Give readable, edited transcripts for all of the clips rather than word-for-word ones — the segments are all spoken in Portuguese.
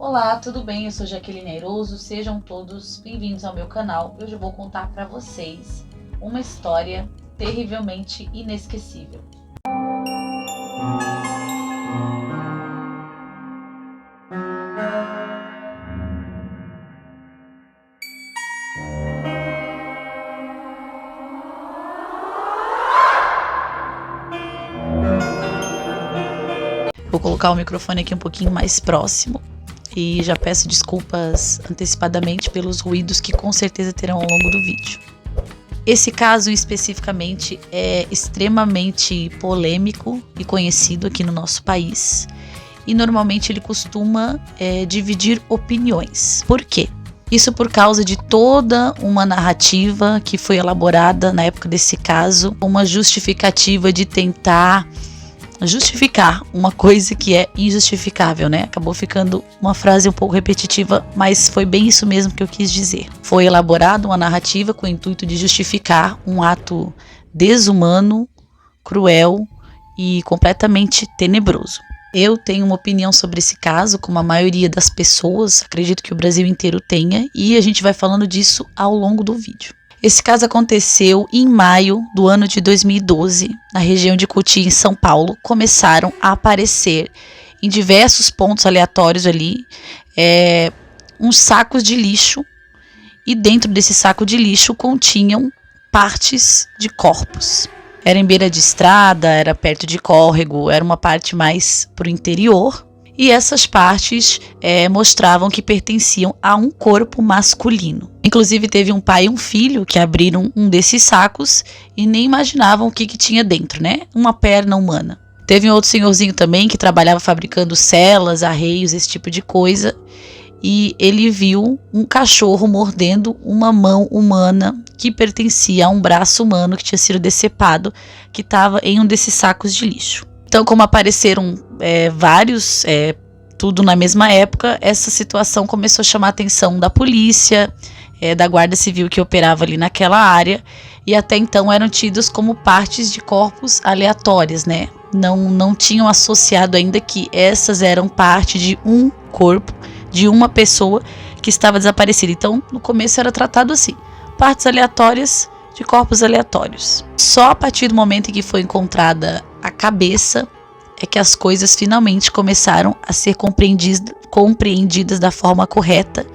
Olá, tudo bem? Eu sou Jaqueline Airoso, sejam todos bem-vindos ao meu canal. Hoje eu vou contar para vocês uma história terrivelmente inesquecível. Vou colocar o microfone aqui um pouquinho mais próximo e já peço desculpas antecipadamente pelos ruídos que com certeza terão ao longo do vídeo. Esse caso especificamente é extremamente polêmico e conhecido aqui no nosso país e normalmente ele costuma dividir opiniões. Por quê? Isso por causa de toda uma narrativa que foi elaborada na época desse caso, uma justificativa de tentar justificar uma coisa que é injustificável, né? Acabou ficando uma frase um pouco repetitiva, mas foi bem isso mesmo que eu quis dizer. Foi elaborada uma narrativa com o intuito de justificar um ato desumano, cruel e completamente tenebroso. Eu tenho uma opinião sobre esse caso, como a maioria das pessoas, acredito que o Brasil inteiro tenha, e a gente vai falando disso ao longo do vídeo. Esse caso aconteceu em maio do ano de 2012, na região de Cotia, em São Paulo. Começaram a aparecer em diversos pontos aleatórios ali, uns sacos de lixo, e dentro desse saco de lixo continham partes de corpos. Era em beira de estrada, era perto de córrego, era uma parte mais para o interior. E essas partes mostravam que pertenciam a um corpo masculino. Inclusive teve um pai e um filho que abriram um desses sacos e nem imaginavam o que tinha dentro, né? Uma perna humana. Teve um outro senhorzinho também que trabalhava fabricando celas, arreios, esse tipo de coisa. E ele viu um cachorro mordendo uma mão humana que pertencia a um braço humano que tinha sido decepado, que estava em um desses sacos de lixo. Então, como apareceram vários, tudo na mesma época, essa situação começou a chamar a atenção da polícia, da Guarda Civil que operava ali naquela área, e até então eram tidos como partes de corpos aleatórias, né? Não tinham associado ainda que essas eram parte de um corpo, de uma pessoa que estava desaparecida. Então, no começo era tratado assim, partes aleatórias de corpos aleatórios. Só a partir do momento em que foi encontrada a cabeça é que as coisas finalmente começaram a ser compreendidas da forma correta,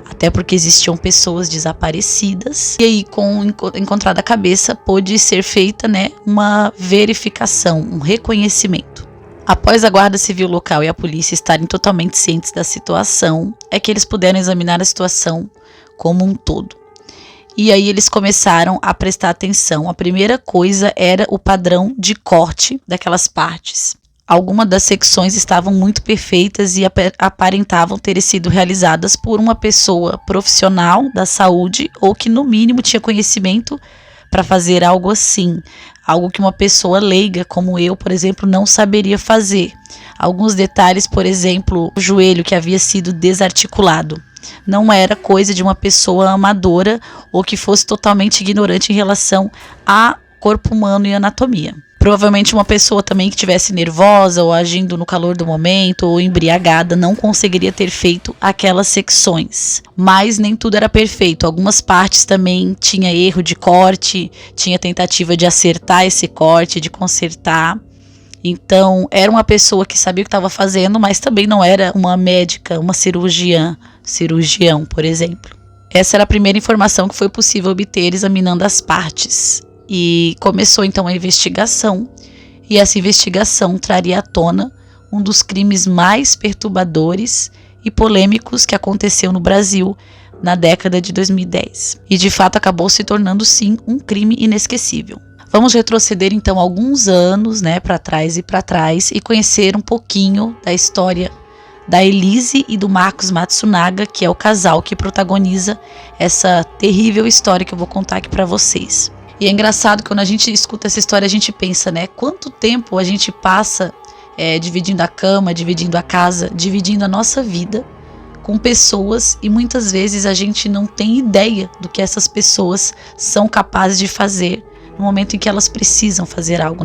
até porque existiam pessoas desaparecidas. E aí, com encontrada a cabeça, pôde ser feita, uma verificação, um reconhecimento. Após a Guarda Civil local e a polícia estarem totalmente cientes da situação, é que eles puderam examinar a situação como um todo. E aí eles começaram a prestar atenção. A primeira coisa era o padrão de corte daquelas partes. Algumas das secções estavam muito perfeitas e aparentavam ter sido realizadas por uma pessoa profissional da saúde ou que no mínimo tinha conhecimento para fazer algo assim. Algo que uma pessoa leiga, como eu, por exemplo, não saberia fazer. Alguns detalhes, por exemplo, o joelho que havia sido desarticulado. Não era coisa de uma pessoa amadora ou que fosse totalmente ignorante em relação a corpo humano e anatomia. Provavelmente uma pessoa também que estivesse nervosa ou agindo no calor do momento ou embriagada não conseguiria ter feito aquelas secções. Mas nem tudo era perfeito. Algumas partes também tinha erro de corte, tinha tentativa de acertar esse corte, de consertar. Então era uma pessoa que sabia o que estava fazendo, mas também não era uma médica, uma cirurgião, por exemplo. Essa era a primeira informação que foi possível obter examinando as partes. E começou então a investigação, e essa investigação traria à tona um dos crimes mais perturbadores e polêmicos que aconteceu no Brasil na década de 2010. E de fato acabou se tornando sim um crime inesquecível. Vamos retroceder então alguns anos, para trás e conhecer um pouquinho da história da Elise e do Marcos Matsunaga, que é o casal que protagoniza essa terrível história que eu vou contar aqui para vocês. E é engraçado que quando a gente escuta essa história, a gente pensa, quanto tempo a gente passa dividindo a cama, dividindo a casa, dividindo a nossa vida com pessoas, e muitas vezes a gente não tem ideia do que essas pessoas são capazes de fazer no momento em que elas precisam fazer algo,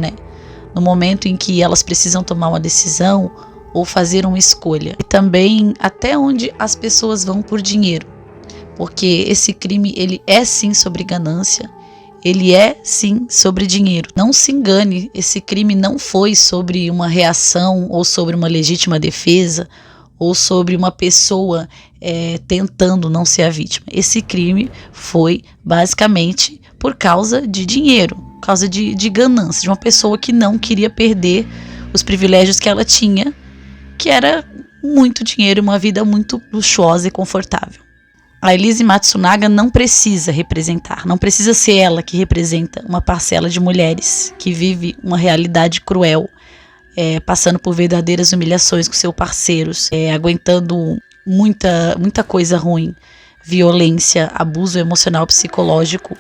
no momento em que elas precisam tomar uma decisão ou fazer uma escolha. E também até onde as pessoas vão por dinheiro. Porque esse crime, ele é sim sobre ganância, ele é sim sobre dinheiro. Não se engane, esse crime não foi sobre uma reação ou sobre uma legítima defesa ou sobre uma pessoa tentando não ser a vítima. Esse crime foi basicamente por causa de dinheiro, por causa de ganância, de uma pessoa que não queria perder os privilégios que ela tinha, que era muito dinheiro e uma vida muito luxuosa e confortável. A Elise Matsunaga não precisa representar, não precisa ser ela que representa uma parcela de mulheres que vive uma realidade cruel, passando por verdadeiras humilhações com seus parceiros, aguentando muita coisa ruim, violência, abuso emocional, psicológico,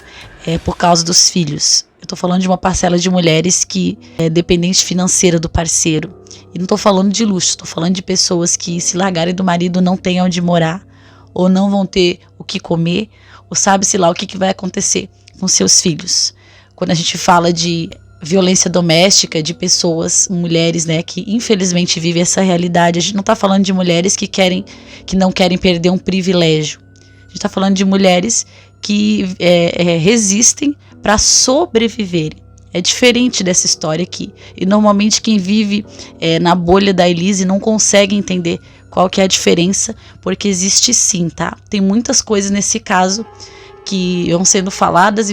por causa dos filhos. Eu estou falando de uma parcela de mulheres que é dependente financeira do parceiro. E não estou falando de luxo, estou falando de pessoas que, se largarem do marido, não têm onde morar, ou não vão ter o que comer, ou sabe-se lá o que vai acontecer com seus filhos. Quando a gente fala de violência doméstica, de pessoas, mulheres, né, que infelizmente vivem essa realidade, a gente não está falando de mulheres que não querem perder um privilégio. A gente está falando de mulheres que resistem para sobreviverem. É diferente dessa história aqui. E normalmente quem vive na bolha da Elise não consegue entender qual que é a diferença, porque existe sim, tá? Tem muitas coisas nesse caso que vão sendo faladas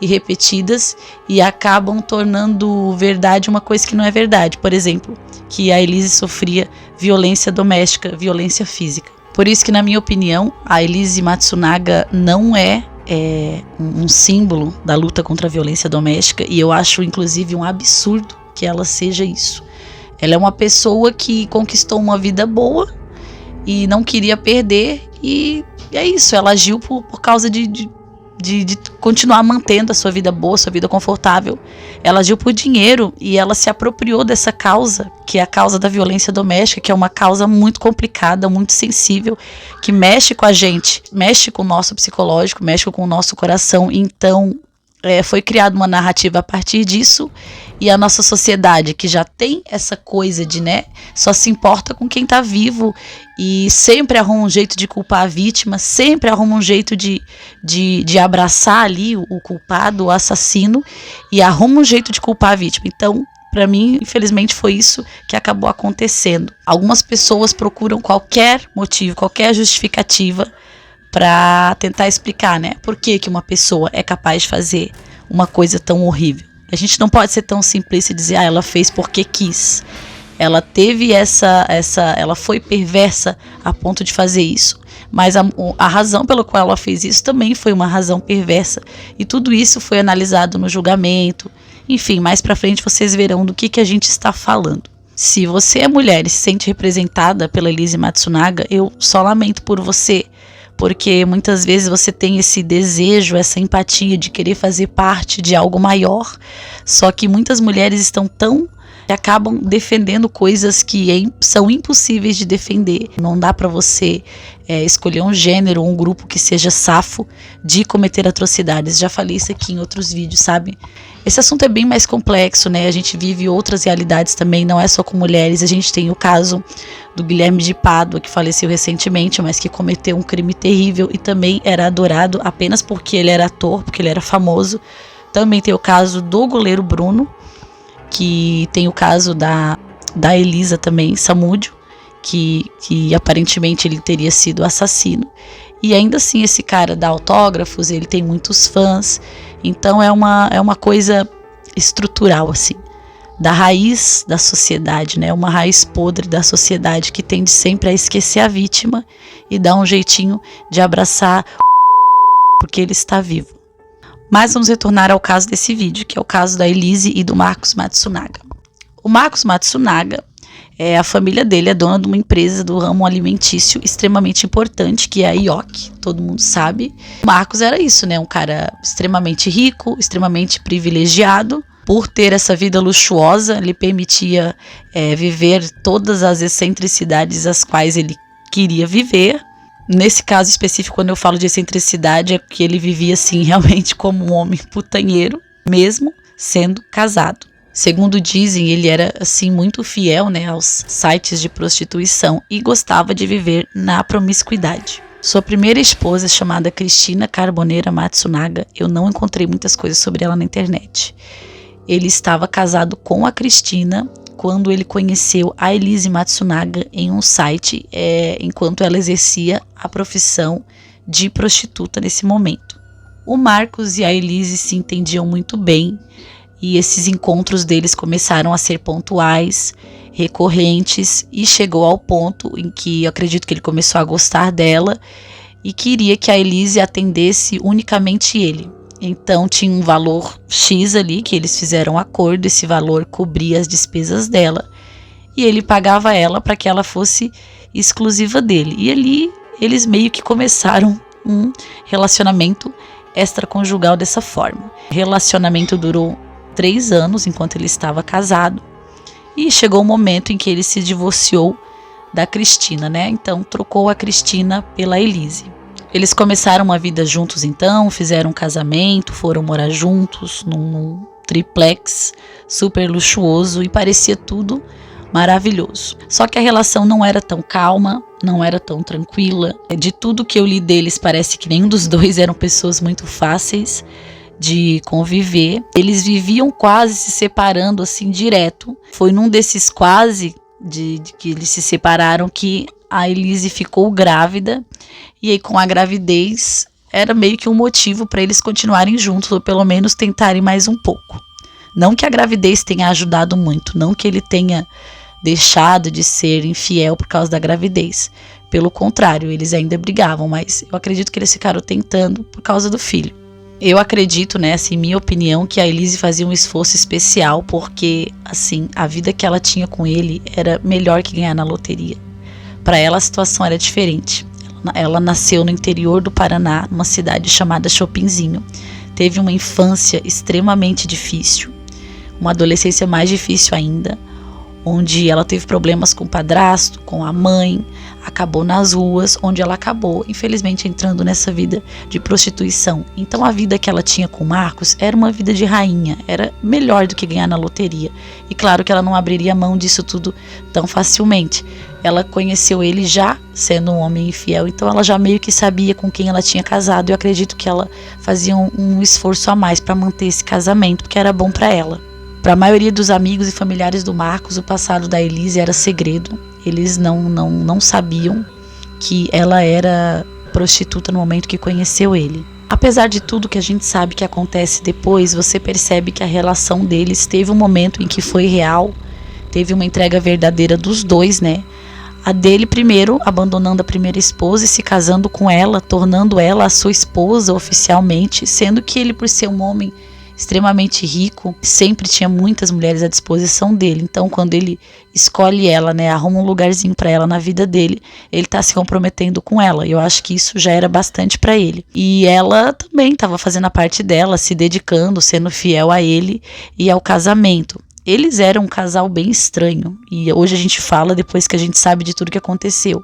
e repetidas e acabam tornando verdade uma coisa que não é verdade. Por exemplo, que a Elise sofria violência doméstica, violência física. Por isso que, na minha opinião, a Elise Matsunaga não é um símbolo da luta contra a violência doméstica, e eu acho inclusive um absurdo que ela seja isso. Ela é uma pessoa que conquistou uma vida boa e não queria perder, e é isso, ela agiu por causa de continuar mantendo a sua vida boa, sua vida confortável. Ela agiu por dinheiro e ela se apropriou dessa causa, que é a causa da violência doméstica, que é uma causa muito complicada, muito sensível, que mexe com a gente, mexe com o nosso psicológico, mexe com o nosso coração. Então, foi criada uma narrativa a partir disso, e a nossa sociedade, que já tem essa coisa de, só se importa com quem tá vivo e sempre arruma um jeito de culpar a vítima, sempre arruma um jeito de abraçar ali o culpado, o assassino, e arruma um jeito de culpar a vítima. Então, para mim, infelizmente, foi isso que acabou acontecendo. Algumas pessoas procuram qualquer motivo, qualquer justificativa para tentar explicar, por que uma pessoa é capaz de fazer uma coisa tão horrível. A gente não pode ser tão simplista e dizer, ela fez porque quis. Ela teve ela foi perversa a ponto de fazer isso. Mas a razão pela qual ela fez isso também foi uma razão perversa. E tudo isso foi analisado no julgamento. Enfim, mais pra frente vocês verão do que a gente está falando. Se você é mulher e se sente representada pela Elise Matsunaga, eu só lamento por você. Porque muitas vezes você tem esse desejo, essa empatia de querer fazer parte de algo maior, só que muitas mulheres acabam defendendo coisas que são impossíveis de defender. Não dá para você escolher um gênero ou um grupo que seja safo de cometer atrocidades. Já falei isso aqui em outros vídeos, sabe? Esse assunto é bem mais complexo, A gente vive outras realidades também, não é só com mulheres. A gente tem o caso do Guilherme de Pádua, que faleceu recentemente, mas que cometeu um crime terrível e também era adorado apenas porque ele era ator, porque ele era famoso. Também tem o caso do goleiro Bruno, que tem o caso da Elisa também, Samúdio, que aparentemente ele teria sido assassino. E ainda assim esse cara dá autógrafos, ele tem muitos fãs. Então é uma coisa estrutural, assim, da raiz da sociedade, uma raiz podre da sociedade que tende sempre a esquecer a vítima e dar um jeitinho de abraçar porque ele está vivo. Mas vamos retornar ao caso desse vídeo, que é o caso da Elise e do Marcos Matsunaga. O Marcos Matsunaga, a família dele é dona de uma empresa do ramo alimentício extremamente importante, que é a Yoki, todo mundo sabe. O Marcos era isso, um cara extremamente rico, extremamente privilegiado. Por ter essa vida luxuosa, lhe permitia viver todas as excentricidades as quais ele queria viver. Nesse caso específico, quando eu falo de excentricidade, é que ele vivia assim realmente como um homem putanheiro, mesmo sendo casado. Segundo dizem, ele era assim muito fiel, né, aos sites de prostituição e gostava de viver na promiscuidade. Sua primeira esposa, chamada Cristina Carboneira Matsunaga, eu não encontrei muitas coisas sobre ela na internet. Ele estava casado com a Cristina quando ele conheceu a Elise Matsunaga em um site, enquanto ela exercia a profissão de prostituta nesse momento. O Marcos e a Elise se entendiam muito bem e esses encontros deles começaram a ser pontuais, recorrentes, e chegou ao ponto em que eu acredito que ele começou a gostar dela e queria que a Elise atendesse unicamente ele. Então tinha um valor X ali que eles fizeram um acordo, esse valor cobria as despesas dela e ele pagava ela para que ela fosse exclusiva dele. E ali eles meio que começaram um relacionamento extraconjugal dessa forma. O relacionamento durou 3 anos enquanto ele estava casado e chegou o momento em que ele se divorciou da Cristina, né? Então trocou a Cristina pela Elise. Eles começaram uma vida juntos então, fizeram um casamento, foram morar juntos num triplex super luxuoso e parecia tudo maravilhoso. Só que a relação não era tão calma, não era tão tranquila. De tudo que eu li deles, parece que nenhum dos dois eram pessoas muito fáceis de conviver. Eles viviam quase se separando assim direto. Foi num desses quase de que eles se separaram que a Elise ficou grávida, e aí com a gravidez era meio que um motivo para eles continuarem juntos, ou pelo menos tentarem mais um pouco. Não que a gravidez tenha ajudado muito, não que ele tenha deixado de ser infiel por causa da gravidez. Pelo contrário, eles ainda brigavam, mas eu acredito que eles ficaram tentando por causa do filho. Eu acredito, né, assim, minha opinião, que a Elise fazia um esforço especial porque, assim, a vida que ela tinha com ele era melhor que ganhar na loteria. Para ela a situação era diferente. Ela nasceu no interior do Paraná, numa cidade chamada Chopinzinho. Teve uma infância extremamente difícil, uma adolescência mais difícil ainda, onde ela teve problemas com o padrasto, com a mãe, acabou nas ruas, onde ela acabou, infelizmente, entrando nessa vida de prostituição. Então a vida que ela tinha com o Marcos era uma vida de rainha, era melhor do que ganhar na loteria. E claro que ela não abriria mão disso tudo tão facilmente. Ela conheceu ele já sendo um homem infiel, então ela já meio que sabia com quem ela tinha casado. Eu acredito que ela fazia um esforço a mais para manter esse casamento, porque era bom para ela. Para a maioria dos amigos e familiares do Marcos, o passado da Elise era segredo. Eles não sabiam que ela era prostituta no momento que conheceu ele. Apesar de tudo que a gente sabe que acontece depois, você percebe que a relação deles teve um momento em que foi real, teve uma entrega verdadeira dos dois, né? A dele primeiro abandonando a primeira esposa e se casando com ela, tornando ela a sua esposa oficialmente, sendo que ele, por ser um homem extremamente rico, sempre tinha muitas mulheres à disposição dele. Então quando ele escolhe ela, né, arruma um lugarzinho para ela na vida dele, ele tá se comprometendo com ela. Eu acho que isso já era bastante para ele. E ela também estava fazendo a parte dela, se dedicando, sendo fiel a ele e ao casamento. Eles eram um casal bem estranho, e hoje a gente fala depois que a gente sabe de tudo que aconteceu.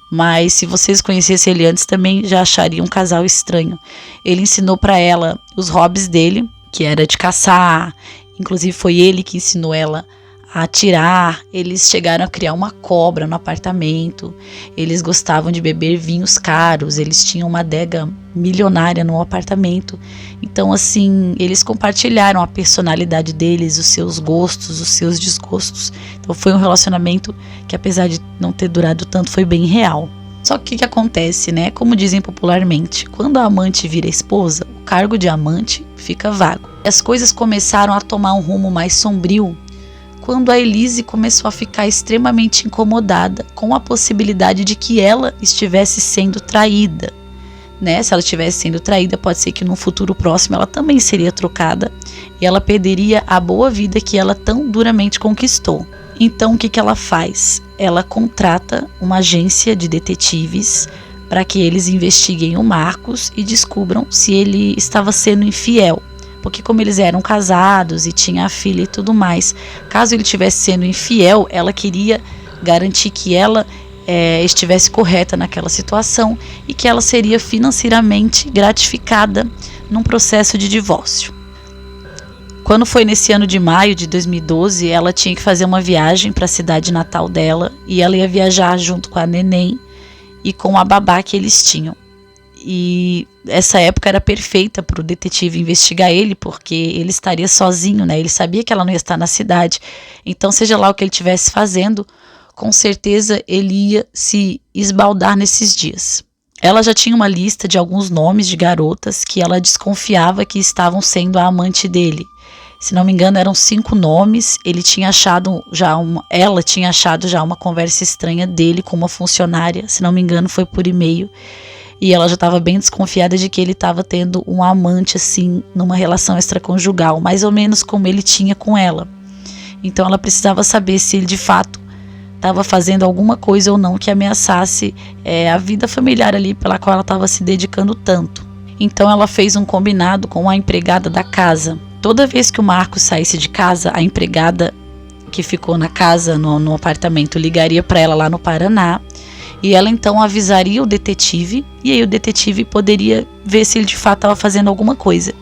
Mas se vocês conhecessem ele antes, também já achariam um casal estranho. Ele ensinou para ela os hobbies dele, que era de caçar, inclusive foi ele que ensinou ela a atirar. Eles chegaram a criar uma cobra no apartamento, eles gostavam de beber vinhos caros, eles tinham uma adega milionária no apartamento. Então assim, eles compartilharam a personalidade deles, os seus gostos, os seus desgostos. Então foi um relacionamento que, apesar de não ter durado tanto, foi bem real. Só que o que acontece, né? Como dizem popularmente, quando a amante vira esposa, o cargo de amante fica vago. As coisas começaram a tomar um rumo mais sombrio quando a Elise começou a ficar extremamente incomodada com a possibilidade de que ela estivesse sendo traída, né? Se ela estivesse sendo traída, pode ser que no futuro próximo ela também seria trocada e ela perderia a boa vida que ela tão duramente conquistou. Então o que ela faz? Ela contrata uma agência de detetives para que eles investiguem o Marcos e descubram se ele estava sendo infiel. Porque como eles eram casados e tinha a filha e tudo mais, caso ele estivesse sendo infiel, ela queria garantir que ela estivesse correta naquela situação e que ela seria financeiramente gratificada num processo de divórcio. Quando foi nesse ano de maio de 2012, ela tinha que fazer uma viagem para a cidade natal dela e ela ia viajar junto com a neném e com a babá que eles tinham. E essa época era perfeita para o detetive investigar ele, porque ele estaria sozinho, né? Ele sabia que ela não ia estar na cidade, então seja lá o que ele estivesse fazendo, com certeza ele ia se esbaldar nesses dias. Ela já tinha uma lista de alguns nomes de garotas que ela desconfiava que estavam sendo a amante dele. Se não me engano, eram 5 nomes. Ela tinha achado já uma conversa estranha dele com uma funcionária. Se não me engano, foi por e-mail. E ela já estava bem desconfiada de que ele estava tendo um amante, assim, numa relação extraconjugal, mais ou menos como ele tinha com ela. Então ela precisava saber se ele de fato estava fazendo alguma coisa ou não que ameaçasse a vida familiar ali pela qual ela estava se dedicando tanto. Então ela fez um combinado com a empregada da casa. Toda vez que o Marcos saísse de casa, a empregada que ficou na casa, no apartamento, ligaria para ela lá no Paraná. E ela então avisaria o detetive, e aí o detetive poderia ver se ele de fato estava fazendo alguma coisa.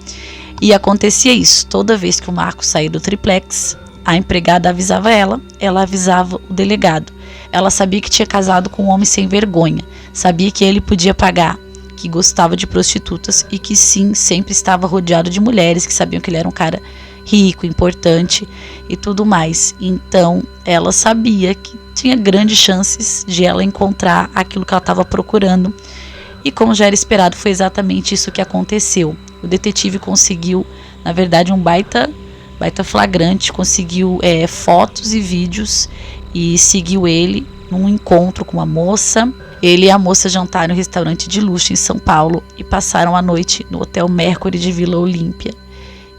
E acontecia isso, toda vez que o Marcos saía do triplex, a empregada avisava ela avisava o delegado. Ela sabia que tinha casado com um homem sem vergonha, sabia que ele podia pagar, que gostava de prostitutas e que sim, sempre estava rodeado de mulheres que sabiam que ele era um cara rico, importante e tudo mais. Então ela sabia que tinha grandes chances de ela encontrar aquilo que ela estava procurando, e como já era esperado, foi exatamente isso que aconteceu. O detetive conseguiu, na verdade, um baita flagrante, conseguiu fotos e vídeos e seguiu ele num encontro com uma moça. Ele e a moça jantaram em um restaurante de luxo em São Paulo e passaram a noite no Hotel Mercury de Vila Olímpia.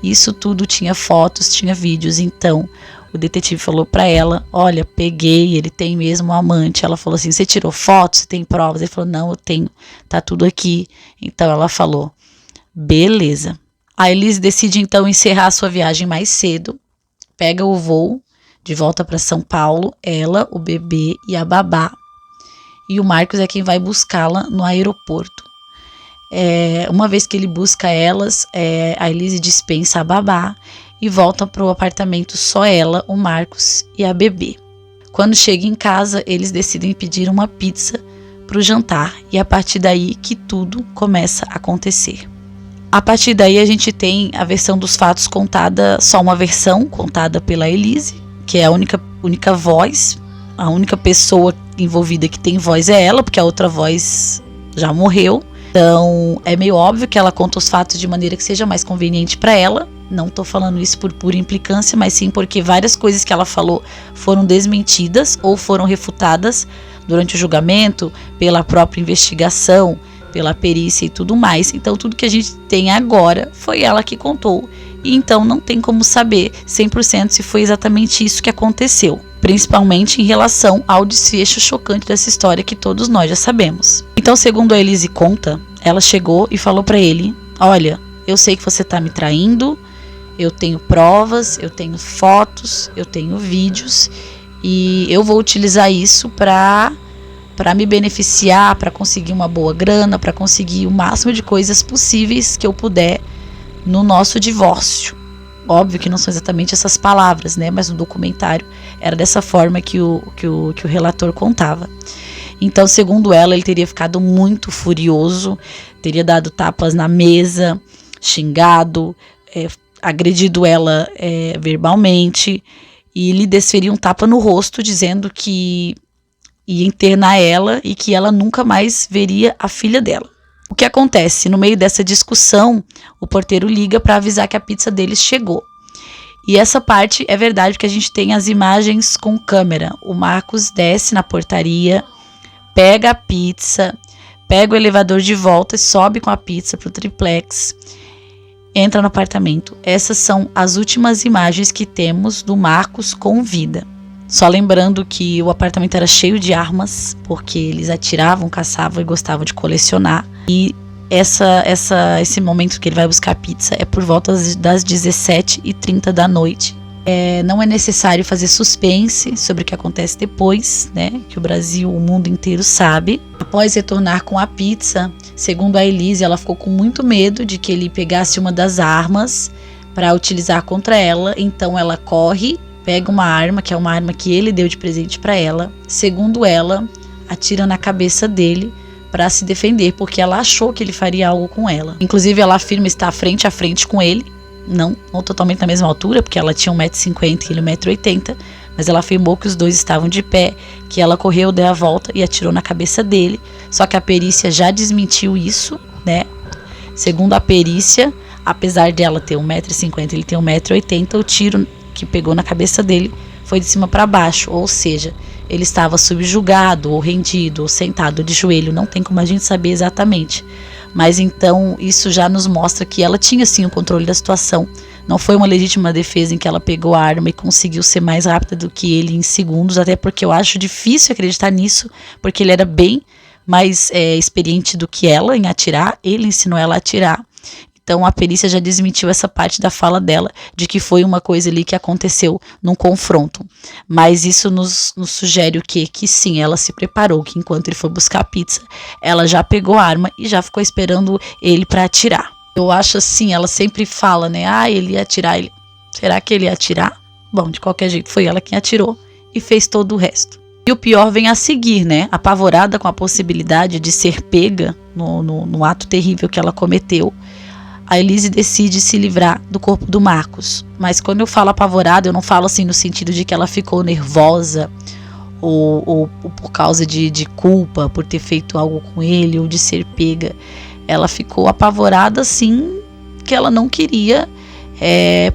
Isso tudo tinha fotos, tinha vídeos. Então o detetive falou para ela: olha, peguei, ele tem mesmo um amante. Ela falou assim: você tirou fotos? Você tem provas? Ele falou: não, eu tenho, tá tudo aqui. Então ela falou: beleza. A Elise decide então encerrar a sua viagem mais cedo, pega o voo de volta para São Paulo, ela, o bebê e a babá. E o Marcos é quem vai buscá-la no aeroporto. Uma vez que ele busca elas, a Elise dispensa a babá e volta para o apartamento só ela, o Marcos e a bebê. Quando chega em casa, eles decidem pedir uma pizza para o jantar, e é a partir daí que tudo começa a acontecer. A partir daí a gente tem a versão dos fatos contada, só uma versão contada pela Elise, que é a única voz, a única pessoa envolvida que tem voz é ela, porque a outra voz já morreu. Então é meio óbvio que ela conta os fatos de maneira que seja mais conveniente para ela. Não tô falando isso por pura implicância, mas sim porque várias coisas que ela falou foram desmentidas ou foram refutadas durante o julgamento, pela própria investigação, pela perícia e tudo mais. Então tudo que a gente tem agora foi ela que contou. E então não tem como saber 100% se foi exatamente isso que aconteceu, principalmente em relação ao desfecho chocante dessa história que todos nós já sabemos. Então, segundo a Elise conta, ela chegou e falou para ele: olha, eu sei que você tá me traindo, eu tenho provas, eu tenho fotos, eu tenho vídeos, e eu vou utilizar isso para me beneficiar, para conseguir uma boa grana, para conseguir o máximo de coisas possíveis que eu puder no nosso divórcio. Óbvio que não são exatamente essas palavras, né? Mas no documentário era dessa forma que o relator contava. Então, segundo ela, ele teria ficado muito furioso, teria dado tapas na mesa, xingado, agredido ela verbalmente, e lhe desferiu um tapa no rosto, dizendo que ia internar ela e que ela nunca mais veria a filha dela. O que acontece? No meio dessa discussão, o porteiro liga para avisar que a pizza deles chegou. E essa parte é verdade, porque a gente tem as imagens com câmera. O Marcos desce na portaria, pega a pizza, pega o elevador de volta e sobe com a pizza pro triplex, entra no apartamento. Essas são as últimas imagens que temos do Marcos com vida. Só lembrando que o apartamento era cheio de armas, porque eles atiravam, caçavam e gostavam de colecionar. E esse momento que ele vai buscar a pizza é por volta das 17h30 da noite. Não é necessário fazer suspense sobre o que acontece depois, né? Que o Brasil, o mundo inteiro sabe. Após retornar com a pizza, segundo a Elise, ela ficou com muito medo de que ele pegasse uma das armas, para utilizar contra ela. Então ela corre, pega uma arma, que é uma arma que ele deu de presente para ela. Segundo ela, atira na cabeça dele para se defender, porque ela achou que ele faria algo com ela. Inclusive ela afirma estar frente a frente com ele, não totalmente na mesma altura, porque ela tinha 1,50 m e ele 1,80 m, mas ela afirmou que os dois estavam de pé, que ela correu, deu a volta e atirou na cabeça dele. Só que a perícia já desmentiu isso, né? Segundo a perícia, apesar de ela ter 1,50 m e ele ter 1,80 m, o tiro que pegou na cabeça dele foi de cima para baixo, ou seja, ele estava subjugado, ou rendido, ou sentado de joelho, não tem como a gente saber exatamente. Mas então isso já nos mostra que ela tinha sim o controle da situação. Não foi uma legítima defesa em que ela pegou a arma e conseguiu ser mais rápida do que ele em segundos, até porque eu acho difícil acreditar nisso, porque ele era bem mais experiente do que ela em atirar, ele ensinou ela a atirar. Então a perícia já desmentiu essa parte da fala dela, de que foi uma coisa ali que aconteceu num confronto. Mas isso nos sugere o quê? Que sim, ela se preparou, que enquanto ele foi buscar a pizza, ela já pegou a arma e já ficou esperando ele para atirar. Eu acho assim, ela sempre fala, né? Ele ia atirar. Será que ele ia atirar? Bom, de qualquer jeito, foi ela quem atirou e fez todo o resto. E o pior vem a seguir, né? Apavorada com a possibilidade de ser pega no ato terrível que ela cometeu, a Elise decide se livrar do corpo do Marcos. Mas quando eu falo apavorada, eu não falo assim no sentido de que ela ficou nervosa ou por causa de culpa por ter feito algo com ele ou de ser pega. Ela ficou apavorada, sim, que ela não queria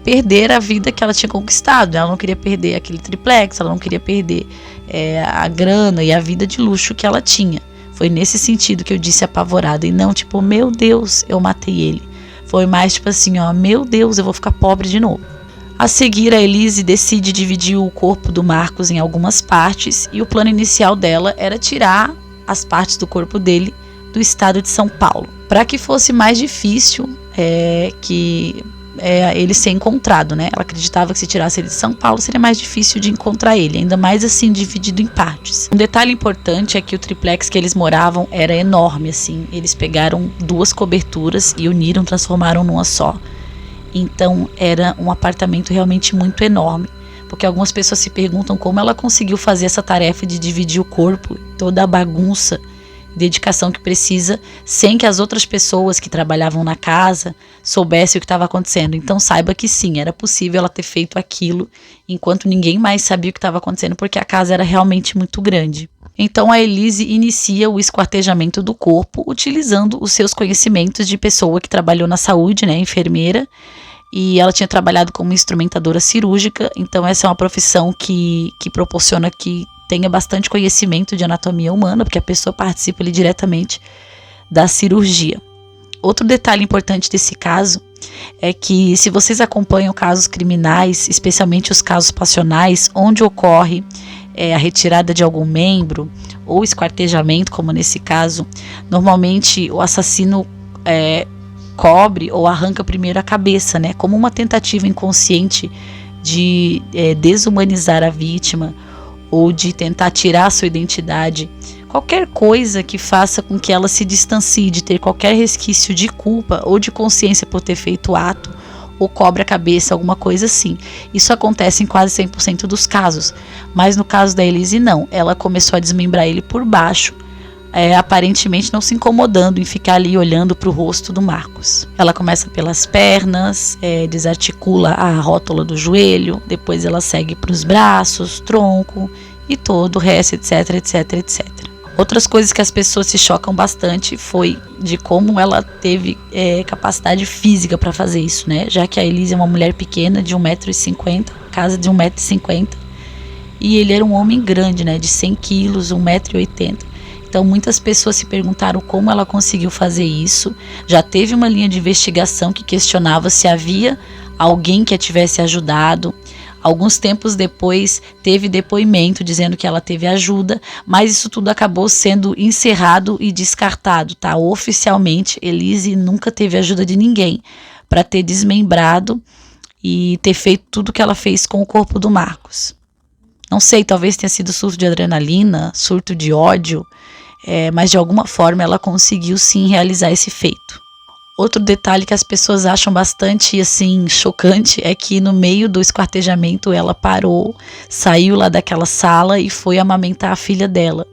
perder a vida que ela tinha conquistado. Ela não queria perder aquele triplex, ela não queria perder a grana e a vida de luxo que ela tinha. Foi nesse sentido que eu disse apavorada, e não tipo, meu Deus, eu matei ele. Foi mais tipo assim, meu Deus, eu vou ficar pobre de novo. A seguir, a Elise decide dividir o corpo do Marcos em algumas partes, e o plano inicial dela era tirar as partes do corpo dele do estado de São Paulo, para que fosse mais difícil ele ser encontrado, né? Ela acreditava que se tirasse ele de São Paulo seria mais difícil de encontrar ele, ainda mais assim dividido em partes. Um detalhe importante é que o triplex que eles moravam era enorme, assim. Eles pegaram 2 coberturas e uniram, transformaram numa só. Então era um apartamento realmente muito enorme, porque algumas pessoas se perguntam como ela conseguiu fazer essa tarefa de dividir o corpo, toda a bagunça, dedicação que precisa, sem que as outras pessoas que trabalhavam na casa soubessem o que estava acontecendo. Então saiba que sim, era possível ela ter feito aquilo enquanto ninguém mais sabia o que estava acontecendo, porque a casa era realmente muito grande. Então a Elise inicia o esquartejamento do corpo utilizando os seus conhecimentos de pessoa que trabalhou na saúde, né, enfermeira, e ela tinha trabalhado como instrumentadora cirúrgica. Então essa é uma profissão que proporciona que tenha bastante conhecimento de anatomia humana, porque a pessoa participa ali diretamente da cirurgia. Outro detalhe importante desse caso é que, se vocês acompanham casos criminais, especialmente os casos passionais, onde ocorre a retirada de algum membro ou esquartejamento, como nesse caso, normalmente o assassino cobre ou arranca primeiro a cabeça, né, como uma tentativa inconsciente de desumanizar a vítima, ou de tentar tirar a sua identidade, qualquer coisa que faça com que ela se distancie de ter qualquer resquício de culpa ou de consciência por ter feito o ato, ou cobre a cabeça, alguma coisa assim. Isso acontece em quase 100% dos casos, mas no caso da Elise não, ela começou a desmembrar ele por baixo, aparentemente não se incomodando em ficar ali olhando para o rosto do Marcos. Ela começa pelas pernas, desarticula a rótula do joelho, depois ela segue para os braços, tronco e todo o resto, etc, etc, etc. Outras coisas que as pessoas se chocam bastante foi de como ela teve capacidade física para fazer isso, né? Já que a Elise é uma mulher pequena de 1,50 m, casa de 1,50 m, e ele era um homem grande, né? De 100 quilos, 1,80 m. Então muitas pessoas se perguntaram como ela conseguiu fazer isso. Já teve uma linha de investigação que questionava se havia alguém que a tivesse ajudado. Alguns tempos depois teve depoimento dizendo que ela teve ajuda, mas isso tudo acabou sendo encerrado e descartado, tá? Oficialmente, Elise nunca teve ajuda de ninguém para ter desmembrado e ter feito tudo o que ela fez com o corpo do Marcos. Não sei, talvez tenha sido surto de adrenalina, surto de ódio, mas de alguma forma ela conseguiu sim realizar esse feito. Outro detalhe que as pessoas acham bastante, assim, chocante é que no meio do esquartejamento ela parou, saiu lá daquela sala e foi amamentar a filha dela.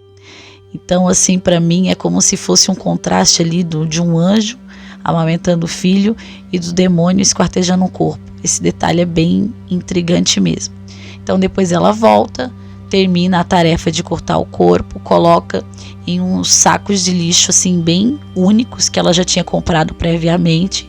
Então, assim, para mim é como se fosse um contraste ali de um anjo amamentando o filho e do demônio esquartejando o corpo. Esse detalhe é bem intrigante mesmo. Então, depois ela volta, termina a tarefa de cortar o corpo, coloca em uns sacos de lixo assim bem únicos que ela já tinha comprado previamente.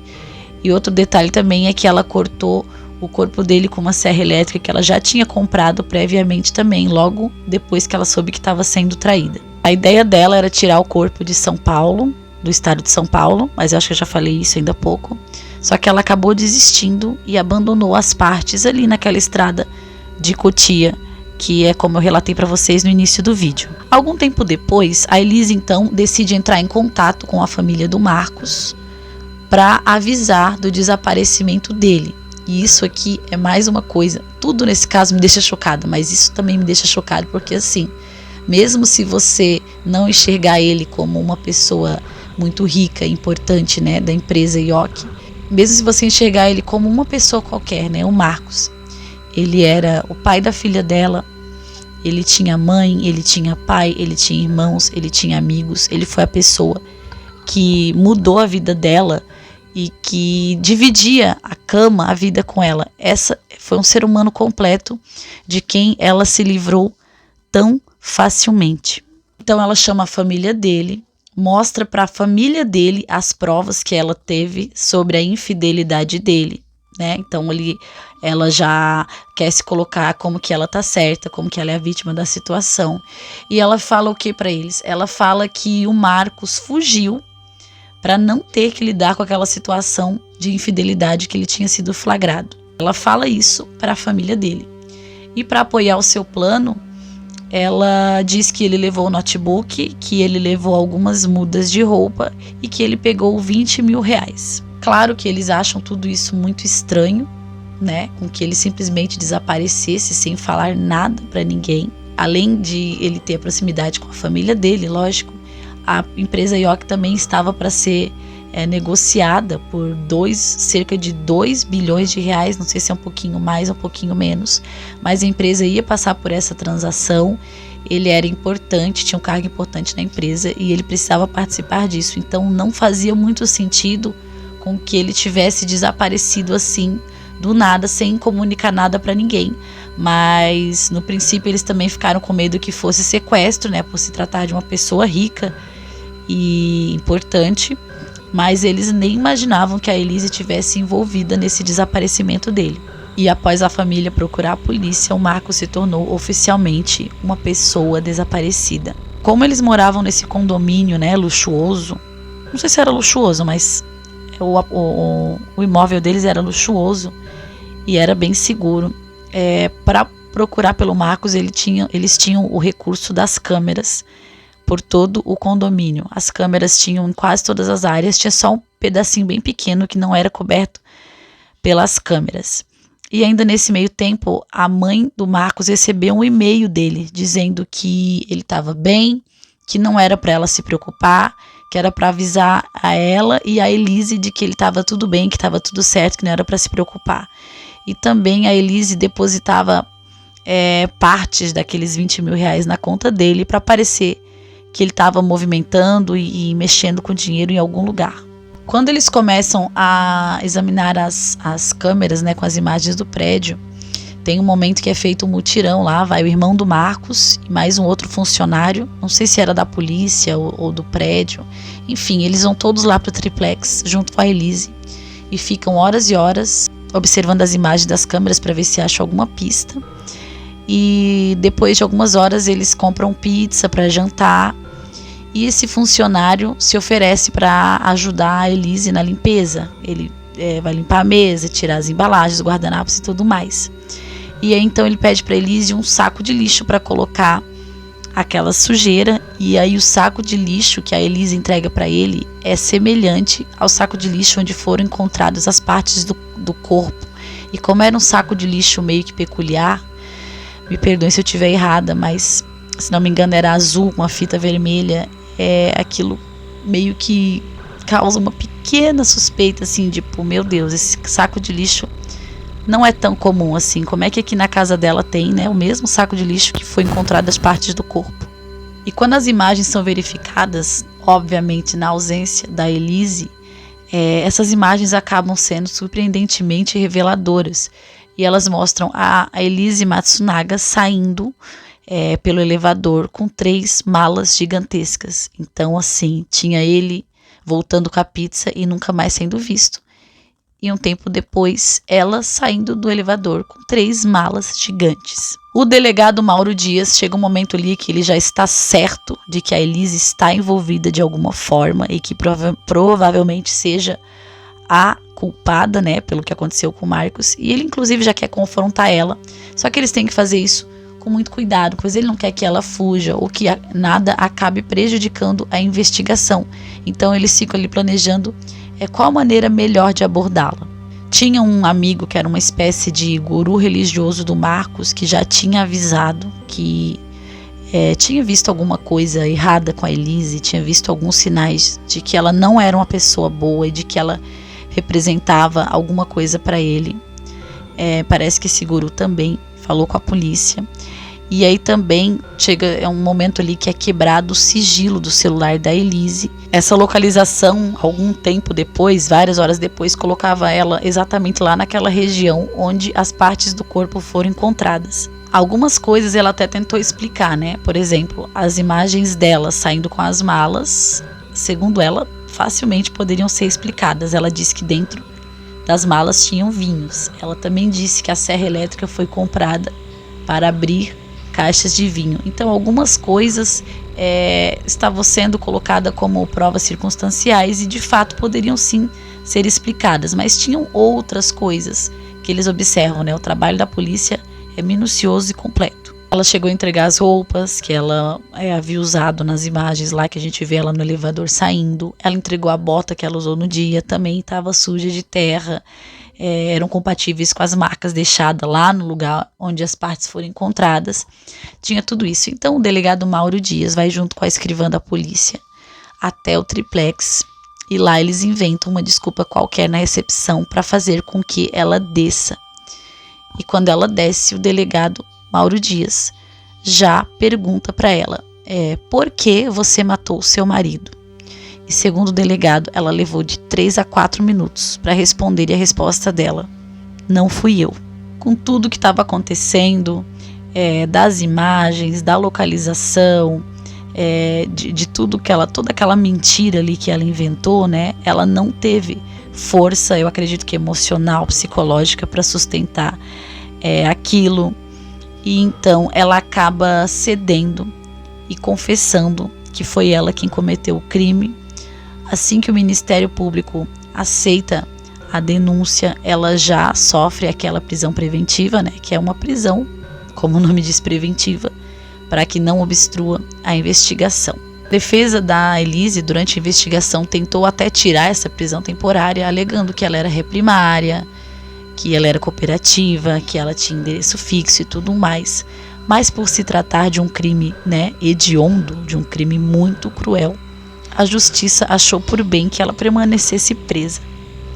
E outro detalhe também é que ela cortou o corpo dele com uma serra elétrica que ela já tinha comprado previamente também, logo depois que ela soube que estava sendo traída. A ideia dela era tirar o corpo de São Paulo, do estado de São Paulo, mas eu acho que eu já falei isso ainda há pouco. Só que ela acabou desistindo e abandonou as partes ali naquela estrada de Cotia, que é como eu relatei para vocês no início do vídeo. Algum tempo depois, a Elise então decide entrar em contato com a família do Marcos para avisar do desaparecimento dele. E isso aqui é mais uma coisa, tudo nesse caso me deixa chocada, mas isso também me deixa chocado porque assim, mesmo se você não enxergar ele como uma pessoa muito rica, importante, né, da empresa IOC, mesmo se você enxergar ele como uma pessoa qualquer, né, o Marcos, ele era o pai da filha dela, ele tinha mãe, ele tinha pai, ele tinha irmãos, ele tinha amigos, ele foi a pessoa que mudou a vida dela e que dividia a cama, a vida com ela. Essa foi um ser humano completo de quem ela se livrou tão facilmente. Então ela chama a família dele, mostra para a família dele as provas que ela teve sobre a infidelidade dele, né? Então ela já quer se colocar como que ela tá certa, como que ela é a vítima da situação. E ela fala o que para eles? Ela fala que o Marcos fugiu para não ter que lidar com aquela situação de infidelidade que ele tinha sido flagrado. Ela fala isso para a família dele. E para apoiar o seu plano, ela diz que ele levou o notebook, que ele levou algumas mudas de roupa e que ele pegou 20 mil reais. Claro que eles acham tudo isso muito estranho, né? Com que ele simplesmente desaparecesse sem falar nada para ninguém. Além de ele ter a proximidade com a família dele, lógico, a empresa IOC também estava para ser negociada por cerca de 2 bilhões de reais, não sei se é um pouquinho mais ou um pouquinho menos, mas a empresa ia passar por essa transação. Ele era importante, tinha um cargo importante na empresa e ele precisava participar disso, então não fazia muito sentido com que ele tivesse desaparecido assim do nada, sem comunicar nada para ninguém. Mas no princípio eles também ficaram com medo que fosse sequestro, né, por se tratar de uma pessoa rica e importante, mas eles nem imaginavam que a Elise tivesse envolvida nesse desaparecimento dele. E após a família procurar a polícia, o Marcos se tornou oficialmente uma pessoa desaparecida. Como eles moravam nesse condomínio, né, luxuoso, não sei se era luxuoso, mas o imóvel deles era luxuoso e era bem seguro. Para procurar pelo Marcos, eles tinham o recurso das câmeras por todo o condomínio. As câmeras tinham em quase todas as áreas, tinha só um pedacinho bem pequeno que não era coberto pelas câmeras. E ainda nesse meio tempo, a mãe do Marcos recebeu um e-mail dele dizendo que ele estava bem, que não era para ela se preocupar, que era para avisar a ela e a Elise de que ele estava tudo bem, que estava tudo certo, que não era para se preocupar. E também a Elise depositava partes daqueles 20 mil reais na conta dele para parecer que ele estava movimentando e mexendo com dinheiro em algum lugar. Quando eles começam a examinar as câmeras, né, com as imagens do prédio, tem um momento que é feito um mutirão lá, vai o irmão do Marcos e mais um outro funcionário, não sei se era da polícia ou do prédio, enfim, eles vão todos lá pro triplex junto com a Elise e ficam horas e horas observando as imagens das câmeras para ver se acham alguma pista. E depois de algumas horas eles compram pizza para jantar e esse funcionário se oferece para ajudar a Elise na limpeza. Ele vai limpar a mesa, tirar as embalagens, guardanapos e tudo mais. E aí então ele pede para Elise um saco de lixo para colocar aquela sujeira, e aí o saco de lixo que a Elise entrega para ele é semelhante ao saco de lixo onde foram encontradas as partes do corpo. E como era um saco de lixo meio que peculiar, me perdoem se eu estiver errada, mas se não me engano era azul com a fita vermelha, aquilo meio que causa uma pequena suspeita, assim, tipo, meu Deus, esse saco de lixo não é tão comum assim. Como é que aqui na casa dela tem, né, o mesmo saco de lixo que foi encontrado as partes do corpo? E quando as imagens são verificadas, obviamente na ausência da Elise, essas imagens acabam sendo surpreendentemente reveladoras. E elas mostram a Elise Matsunaga saindo pelo elevador com 3 malas gigantescas. Então, assim, tinha ele voltando com a pizza e nunca mais sendo visto. E um tempo depois, ela saindo do elevador com 3 malas gigantes. O delegado Mauro Dias, chega um momento ali que ele já está certo de que a Elise está envolvida de alguma forma e que provavelmente seja a culpada, né, pelo que aconteceu com o Marcos. E ele inclusive já quer confrontar ela, só que eles têm que fazer isso com muito cuidado, pois ele não quer que ela fuja ou que nada acabe prejudicando a investigação. Então eles ficam ali planejando qual a maneira melhor de abordá-la. Tinha um amigo que era uma espécie de guru religioso do Marcos, que já tinha avisado que tinha visto alguma coisa errada com a Elise, tinha visto alguns sinais de que ela não era uma pessoa boa e de que ela representava alguma coisa para ele. Parece que esse guru também falou com a polícia. E aí também chega um momento ali que é quebrado o sigilo do celular da Elise. Essa localização, algum tempo depois, várias horas depois, colocava ela exatamente lá naquela região onde as partes do corpo foram encontradas. Algumas coisas ela até tentou explicar, né? Por exemplo, as imagens dela saindo com as malas, segundo ela, facilmente poderiam ser explicadas. Ela disse que dentro das malas tinham vinhos. Ela também disse que a serra elétrica foi comprada para abrir caixas de vinho. Então algumas coisas estavam sendo colocadas como provas circunstanciais e de fato poderiam sim ser explicadas, mas tinham outras coisas que eles observam, né? O trabalho da polícia é minucioso e completo. Ela chegou a entregar as roupas que ela havia usado nas imagens lá que a gente vê ela no elevador saindo. Ela entregou a bota que ela usou no dia, também estava suja de terra. Eram compatíveis com as marcas deixadas lá no lugar onde as partes foram encontradas. Tinha tudo isso. Então o delegado Mauro Dias vai junto com a escrivã da polícia até o triplex e lá eles inventam uma desculpa qualquer na recepção para fazer com que ela desça. E quando ela desce, o delegado Mauro Dias já pergunta para ela: por que você matou seu marido? E segundo o delegado, ela levou de 3 a 4 minutos para responder, e a resposta dela: não fui eu. Com tudo que estava acontecendo, das imagens, da localização, de tudo que toda aquela mentira ali que ela inventou, né? Ela não teve força, eu acredito que emocional, psicológica, para sustentar aquilo. E então ela acaba cedendo e confessando que foi ela quem cometeu o crime. Assim que o Ministério Público aceita a denúncia, ela já sofre aquela prisão preventiva, né? Que é uma prisão, como o nome diz, preventiva, para que não obstrua a investigação. A defesa da Elise, durante a investigação, tentou até tirar essa prisão temporária, alegando que ela era reprimária, que ela era cooperativa, que ela tinha endereço fixo e tudo mais. Mas por se tratar de um crime, né, hediondo, de um crime muito cruel, a justiça achou por bem que ela permanecesse presa.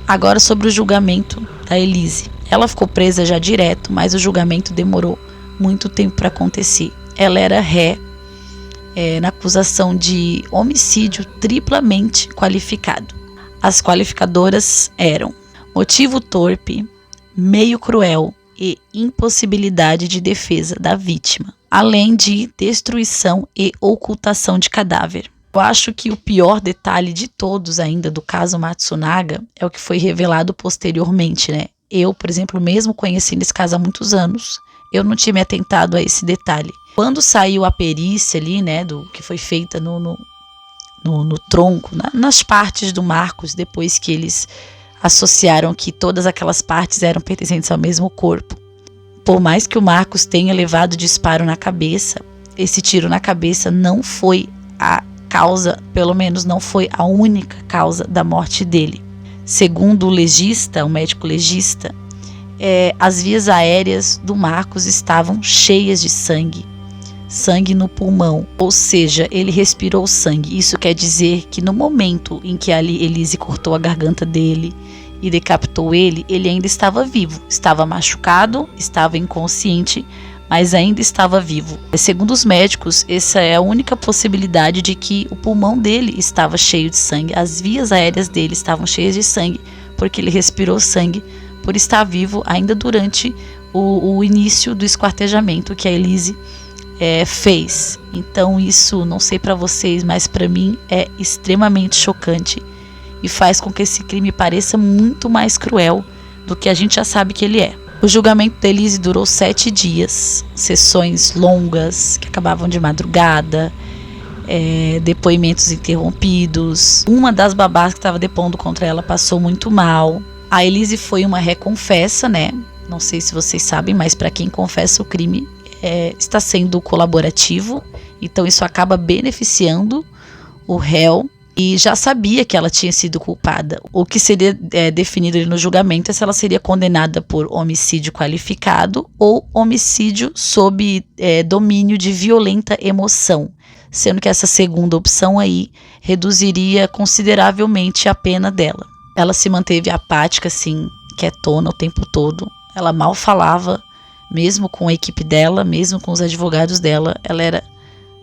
Agora sobre o julgamento da Elise. Ela ficou presa já direto, mas o julgamento demorou muito tempo para acontecer. Ela era ré na acusação de homicídio triplamente qualificado. As qualificadoras eram motivo torpe, meio cruel e impossibilidade de defesa da vítima, além de destruição e ocultação de cadáver. Eu acho que o pior detalhe de todos ainda do caso Matsunaga é o que foi revelado posteriormente, né? Eu, por exemplo, mesmo conhecendo esse caso há muitos anos, eu não tinha me atentado a esse detalhe. Quando saiu a perícia ali, né, do que foi feita no tronco, nas partes do Marcos, depois que eles associaram que todas aquelas partes eram pertencentes ao mesmo corpo. Por mais que o Marcos tenha levado disparo na cabeça, esse tiro na cabeça não foi a causa, pelo menos não foi a única causa da morte dele. Segundo o legista, o médico legista, as vias aéreas do Marcos estavam cheias de sangue sangue no pulmão, ou seja, ele respirou sangue. Isso quer dizer que no momento em que a Elise cortou a garganta dele e decapitou ele, ele ainda estava vivo, estava machucado, estava inconsciente, mas ainda estava vivo. Segundo os médicos, essa é a única possibilidade de que o pulmão dele estava cheio de sangue, as vias aéreas dele estavam cheias de sangue, porque ele respirou sangue por estar vivo ainda durante o início do esquartejamento que a Elise fez. Então isso, não sei para vocês, mas para mim é extremamente chocante e faz com que esse crime pareça muito mais cruel do que a gente já sabe que ele é. O julgamento da Elise durou 7 dias, sessões longas que acabavam de madrugada, depoimentos interrompidos. Uma das babás que estava depondo contra ela passou muito mal. A Elise foi uma reconfessa, né? Não sei se vocês sabem, mas para quem confessa o crime, está sendo colaborativo. Então isso acaba beneficiando o réu. E já sabia que ela tinha sido culpada. O que seria definido ali no julgamento é se ela seria condenada por homicídio qualificado ou homicídio sob domínio de violenta emoção. Sendo que essa segunda opção aí reduziria consideravelmente a pena dela. Ela se manteve apática, assim, quietona o tempo todo. Ela mal falava, mesmo com a equipe dela, mesmo com os advogados dela. Ela era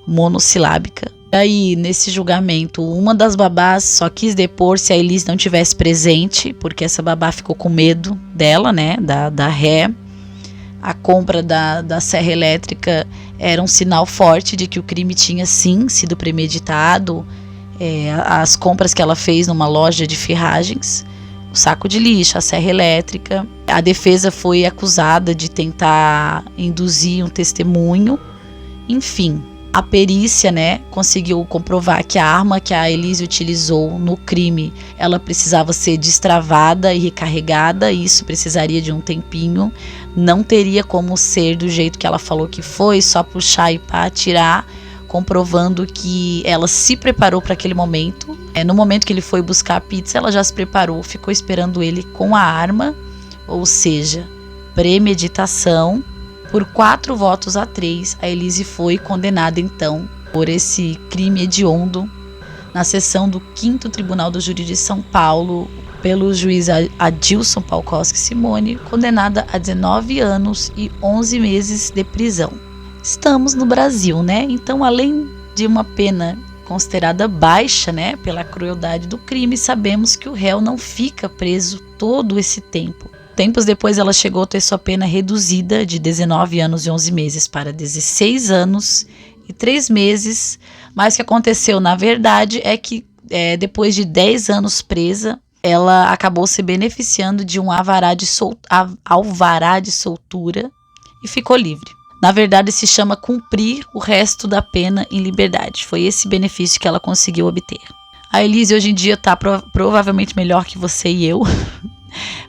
monossilábica. Aí, nesse julgamento, uma das babás só quis depor se a Elise não estivesse presente, porque essa babá ficou com medo dela, né, da ré. A compra da serra elétrica era um sinal forte de que o crime tinha sim sido premeditado. As compras que ela fez numa loja de ferragens, o saco de lixo, a serra elétrica. A defesa foi acusada de tentar induzir um testemunho. Enfim, a perícia, né, conseguiu comprovar que a arma que a Elise utilizou no crime, ela precisava ser destravada e recarregada. Isso precisaria de um tempinho. Não teria como ser do jeito que ela falou que foi, só puxar e pá, atirar, comprovando que ela se preparou para aquele momento. No momento que ele foi buscar a pizza, ela já se preparou, ficou esperando ele com a arma, ou seja, premeditação. Por 4 votos a 3, a Elise foi condenada então por esse crime hediondo na sessão do 5º Tribunal do Júri de São Paulo pelo juiz Adilson Palkowski Simone, condenada a 19 anos e 11 meses de prisão. Estamos no Brasil, né? Então, além de uma pena considerada baixa, né, pela crueldade do crime, sabemos que o réu não fica preso todo esse tempo. Tempos depois, ela chegou a ter sua pena reduzida de 19 anos e 11 meses para 16 anos e 3 meses. Mas o que aconteceu, na verdade, é que depois de 10 anos presa, ela acabou se beneficiando de um alvará de soltura e ficou livre. Na verdade, se chama cumprir o resto da pena em liberdade. Foi esse benefício que ela conseguiu obter. A Elise hoje em dia está provavelmente melhor que você e eu.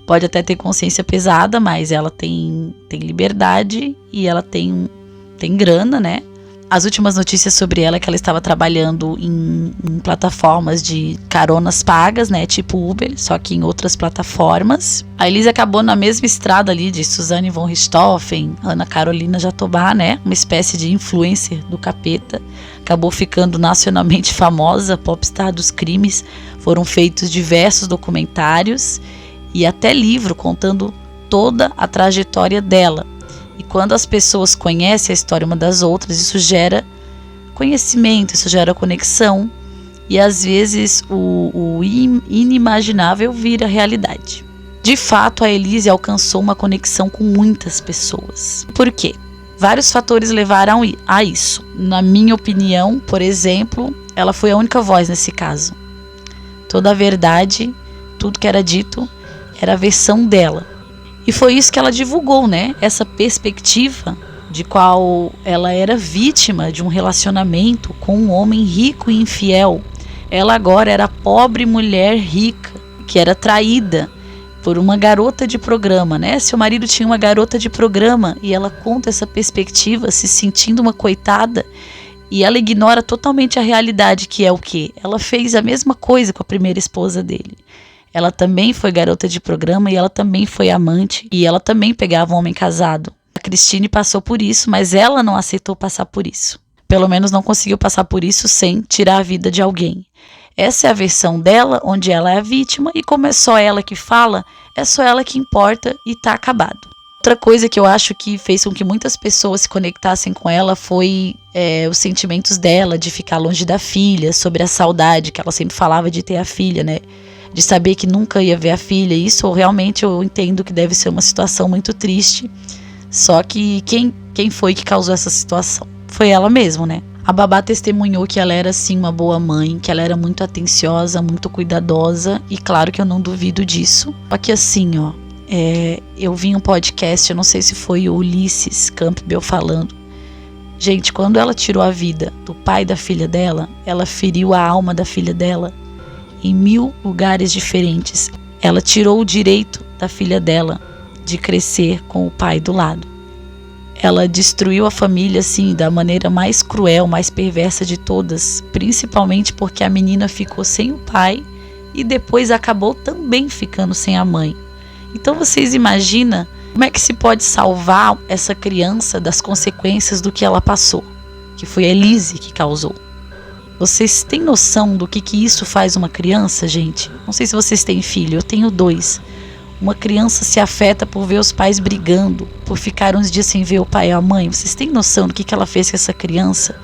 Pode até ter consciência pesada, mas ela tem liberdade e ela tem grana, né? As últimas notícias sobre ela é que ela estava trabalhando em plataformas de caronas pagas, né? Tipo Uber, só que em outras plataformas. A Elise acabou na mesma estrada ali de Suzane von Richthofen, Ana Carolina Jatobá, né? Uma espécie de influencer do capeta. Acabou ficando nacionalmente famosa, popstar dos crimes. Foram feitos diversos documentários e até livro contando toda a trajetória dela. E quando as pessoas conhecem a história uma das outras, isso gera conhecimento, isso gera conexão. E às vezes o inimaginável vira realidade. De fato, a Elise alcançou uma conexão com muitas pessoas. Por quê? Vários fatores levaram a isso. Na minha opinião, por exemplo, ela foi a única voz nesse caso. Toda a verdade, tudo que era dito, era a versão dela. E foi isso que ela divulgou, né? Essa perspectiva de qual ela era vítima de um relacionamento com um homem rico e infiel. Ela agora era a pobre mulher rica, que era traída por uma garota de programa, né? Seu marido tinha uma garota de programa e ela conta essa perspectiva se sentindo uma coitada e ela ignora totalmente a realidade, que é o quê? Ela fez a mesma coisa com a primeira esposa dele. Ela também foi garota de programa e ela também foi amante e ela também pegava um homem casado. A Christine passou por isso, mas ela não aceitou passar por isso. Pelo menos não conseguiu passar por isso sem tirar a vida de alguém. Essa é a versão dela, onde ela é a vítima, e como é só ela que fala, é só ela que importa e tá acabado. Outra coisa que eu acho que fez com que muitas pessoas se conectassem com ela foi os sentimentos dela de ficar longe da filha, sobre a saudade que ela sempre falava de ter a filha, né? De saber que nunca ia ver a filha. Isso realmente eu entendo que deve ser uma situação muito triste. Só que quem foi que causou essa situação? Foi ela mesma, né? A babá testemunhou que ela era sim uma boa mãe, que ela era muito atenciosa, muito cuidadosa, e claro que eu não duvido disso. Só que assim, ó, eu vi um podcast, eu não sei se foi o Ulisses Campbell falando. Gente, quando ela tirou a vida do pai da filha dela, ela feriu a alma da filha dela em 1000 lugares diferentes. Ela tirou o direito da filha dela de crescer com o pai do lado. Ela destruiu a família, assim, da maneira mais cruel, mais perversa de todas, principalmente porque a menina ficou sem o pai e depois acabou também ficando sem a mãe. Então vocês imaginam como é que se pode salvar essa criança das consequências do que ela passou, que foi a Elise que causou. Vocês têm noção do que isso faz uma criança, gente? Não sei se vocês têm filho, eu tenho 2. Uma criança se afeta por ver os pais brigando, por ficar uns dias sem ver o pai e a mãe. Vocês têm noção do que ela fez com essa criança?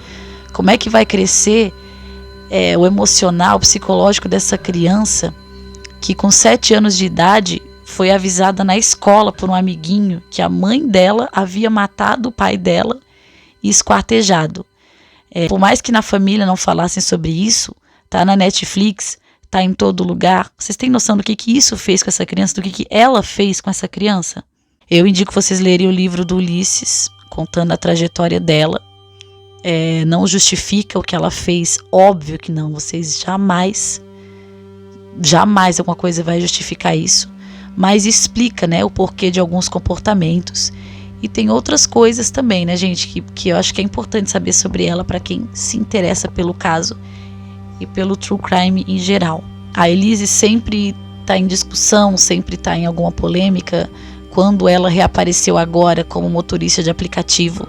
Como é que vai crescer o emocional, o psicológico dessa criança que com 7 anos de idade foi avisada na escola por um amiguinho que a mãe dela havia matado o pai dela e esquartejado. Por mais que na família não falassem sobre isso, tá na Netflix, tá em todo lugar. Vocês têm noção do que isso fez com essa criança, do que ela fez com essa criança? Eu indico vocês lerem o livro do Ulisses, contando a trajetória dela. Não justifica o que ela fez, óbvio que não. Vocês jamais alguma coisa vai justificar isso. Mas explica, né, o porquê de alguns comportamentos. E tem outras coisas também, né, gente, que eu acho que é importante saber sobre ela para quem se interessa pelo caso e pelo true crime em geral. A Elise sempre está em discussão, sempre está em alguma polêmica. Quando ela reapareceu agora como motorista de aplicativo,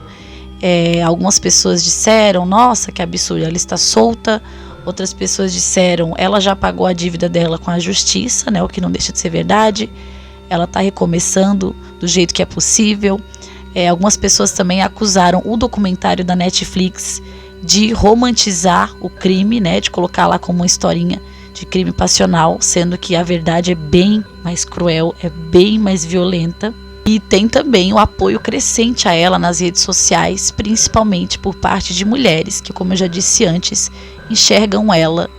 algumas pessoas disseram, nossa, que absurdo, ela está solta. Outras pessoas disseram, ela já pagou a dívida dela com a justiça, né, o que não deixa de ser verdade. Ela está recomeçando do jeito que é possível. Algumas pessoas também acusaram o documentário da Netflix de romantizar o crime, né, de colocar lá como uma historinha de crime passional, sendo que a verdade é bem mais cruel, é bem mais violenta. E tem também o apoio crescente a ela nas redes sociais, principalmente por parte de mulheres que, como eu já disse antes, enxergam ela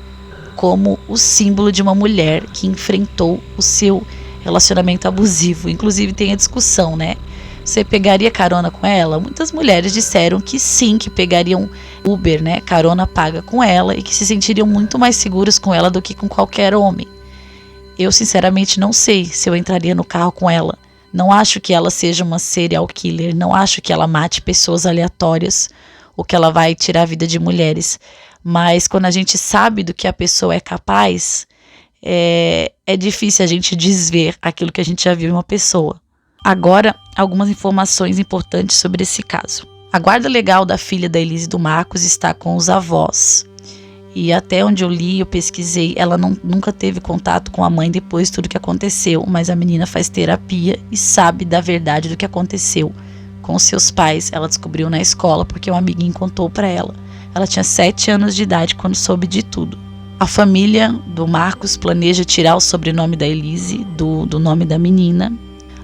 como o símbolo de uma mulher que enfrentou o seu relacionamento abusivo. Inclusive tem a discussão, né? Você pegaria carona com ela? Muitas mulheres disseram que sim, que pegariam Uber, né, carona paga com ela, e que se sentiriam muito mais seguras com ela do que com qualquer homem. Eu sinceramente não sei se eu entraria no carro com ela. Não acho que ela seja uma serial killer, não acho que ela mate pessoas aleatórias ou que ela vai tirar a vida de mulheres. Mas quando a gente sabe do que a pessoa é capaz, é difícil a gente desver aquilo que a gente já viu em uma pessoa. Agora, algumas informações importantes sobre esse caso. A guarda legal da filha da Elise e do Marcos está com os avós. E até onde eu li, eu pesquisei, ela nunca teve contato com a mãe depois de tudo que aconteceu, mas a menina faz terapia e sabe da verdade do que aconteceu com seus pais. Ela descobriu na escola porque um amiguinho contou para ela. Ela tinha 7 anos de idade quando soube de tudo. A família do Marcos planeja tirar o sobrenome da Elise do nome da menina.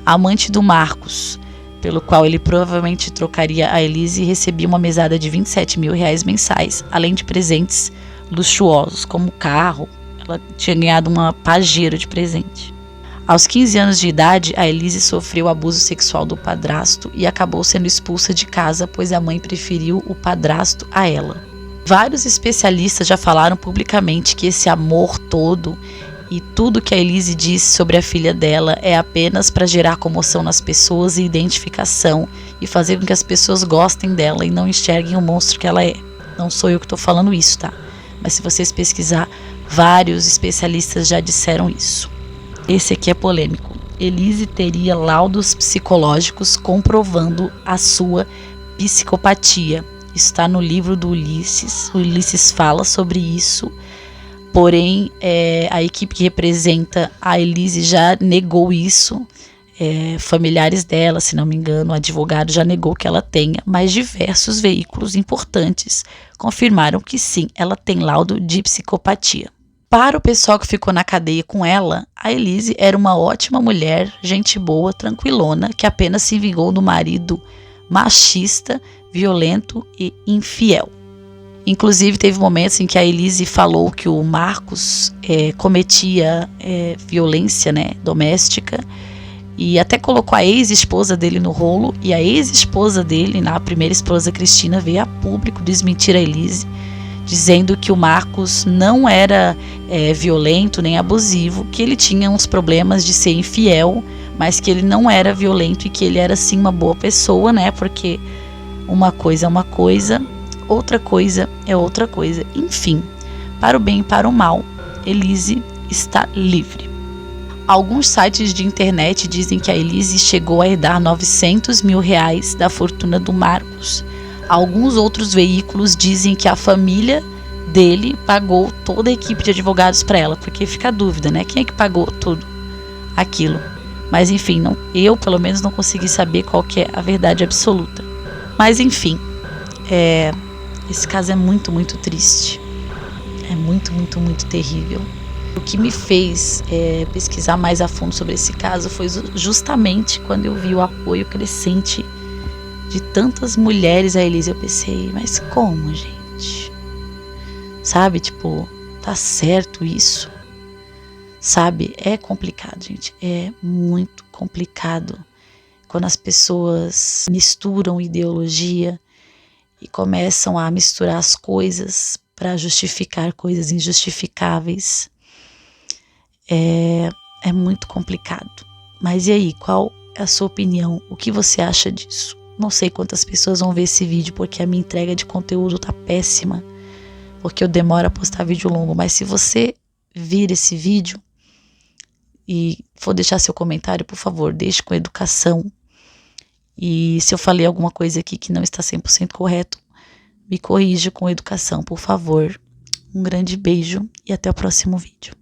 A amante do Marcos, pelo qual ele provavelmente trocaria a Elise, recebia uma mesada de R$27 mil mensais, além de presentes luxuosos, como carro. Ela tinha ganhado uma Pajero de presente. Aos 15 anos de idade, a Elise sofreu abuso sexual do padrasto e acabou sendo expulsa de casa, pois a mãe preferiu o padrasto a ela. Vários especialistas já falaram publicamente que esse amor todo e tudo que a Elise disse sobre a filha dela é apenas para gerar comoção nas pessoas e identificação e fazer com que as pessoas gostem dela e não enxerguem o monstro que ela é. Não sou eu que estou falando isso, tá? Mas se vocês pesquisar, vários especialistas já disseram isso. Esse aqui é polêmico. Elise teria laudos psicológicos comprovando a sua psicopatia. Está no livro do Ulisses. O Ulisses fala sobre isso. Porém, a equipe que representa a Elise já negou isso. Familiares dela, se não me engano, o advogado já negou que ela tenha, mas diversos veículos importantes confirmaram que sim, ela tem laudo de psicopatia. Para o pessoal que ficou na cadeia com ela, a Elise era uma ótima mulher, gente boa, tranquilona, que apenas se vingou do marido machista, violento e infiel. Inclusive, teve momentos em que a Elise falou que o Marcos cometia violência, doméstica, e até colocou a ex-esposa dele no rolo, e a ex-esposa dele, a primeira esposa Cristina, veio a público desmentir a Elise, dizendo que o Marcos não era violento nem abusivo, que ele tinha uns problemas de ser infiel, mas que ele não era violento e que ele era sim uma boa pessoa, porque uma coisa é uma coisa, outra coisa é outra coisa. Enfim, para o bem e para o mal, Elise está livre. Alguns sites de internet dizem que a Elise chegou a herdar R$900 mil da fortuna do Marcos. Alguns outros veículos dizem que a família dele pagou toda a equipe de advogados para ela, porque fica a dúvida, quem é que pagou tudo aquilo? Mas enfim, eu pelo menos não consegui saber qual que é a verdade absoluta. Mas enfim, esse caso é muito, muito triste. É muito, muito, muito terrível. O que me fez pesquisar mais a fundo sobre esse caso foi justamente quando eu vi o apoio crescente de tantas mulheres a Elise. Eu pensei, mas como, gente? Sabe, tá certo isso? Sabe, é complicado, gente. É muito complicado quando as pessoas misturam ideologia e começam a misturar as coisas para justificar coisas injustificáveis. É muito complicado. Mas e aí, qual é a sua opinião? O que você acha disso? Não sei quantas pessoas vão ver esse vídeo, porque a minha entrega de conteúdo tá péssima, porque eu demoro a postar vídeo longo. Mas se você vir esse vídeo e for deixar seu comentário, por favor, deixe com educação. E se eu falei alguma coisa aqui que não está 100% correto, me corrija com educação, por favor. Um grande beijo e até o próximo vídeo.